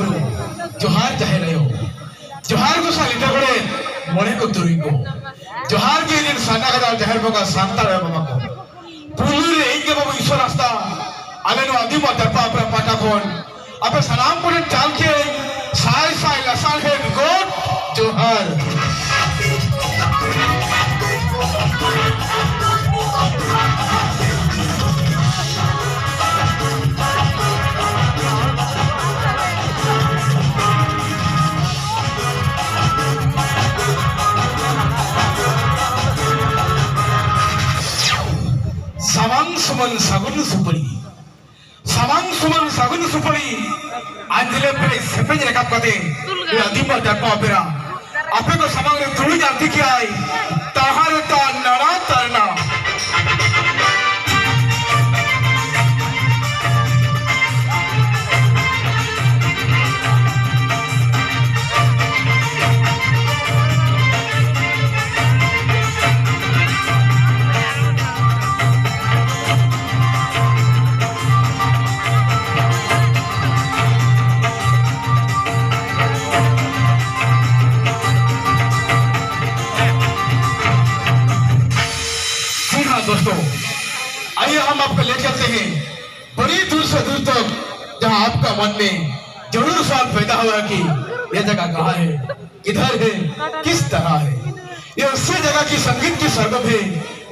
बुरु जोहार जाहेलायो जोहार को सालिटा करे मोने को तुरुई को जोहार के दिन साना का जहर बगा सांता रे बाबा को पुलुरे इंगे बाबू ईश्वर रास्ता आले नो आदि मत तरपा अपना पाटा कोन अपे सलाम को चाल के साय साय लसान है गोट जोहार Samang suman sagun supari anjile pe sepe rekap kate adimba dakpa apera ape ko samang re tuli janti ki ai tahar ta nara tarna दोस्तों आइए हम आपको ले चलते हैं बड़ी दूर से दूर तक जहां आपका मन में जरूर सवाल पैदा हुआ कि यह जगह कहाँ है किधर है किस तरह है ये उसी जगह की संगीत की सरगम है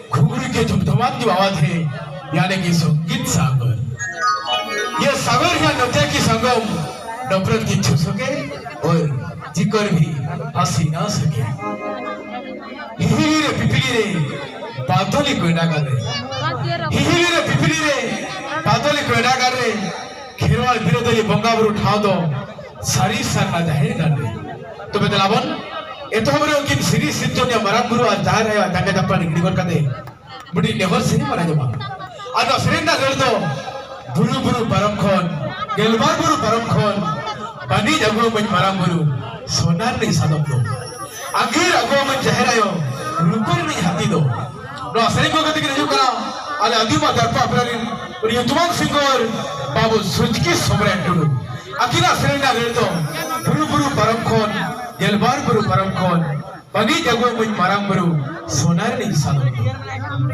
घुघरू के झुमझुमात की आवाज है यानी कि संगीत सागर ये सागर है नृत्य की संगम नफरत की छू सके और जिक्र भी हंसी ना सके हिहिरे पिपिरे पातोली कोयना करे हिहिरे पिपिरे पातोली कोयना करे खेरवाल बिरोधली बंगाबुरु ठाव दो सारी सारा जाहिर करे तो बेदलावन एतो हमरे उनकी सीरीज सिद्धोनिया मरांगुरु आ जाहिर है ताके दप्पा निकड़ी कर कदे बड़ी नेहर से मारा जमा आनो सरेंदा कर दो बुरु बुरु परम खोन गेलबार बुरु परम खोन बनी जगो मन मरांगुरु सोनार नहीं सादम दो आखिर अगो मन जाहिर आयो रुपर नहीं हाथी दो नो सरिंगो कते के रजू करा आले अदिमा दरपा अपरारिन और युतमान सिंगोर बाबू सुजकी सम्राट टुडू अकिना सरेंदा गेलतो बुरु बुरु परम खोन गेलबार बुरु परम खोन बनी जगो मन मरांगुरु सोनार नहीं सादम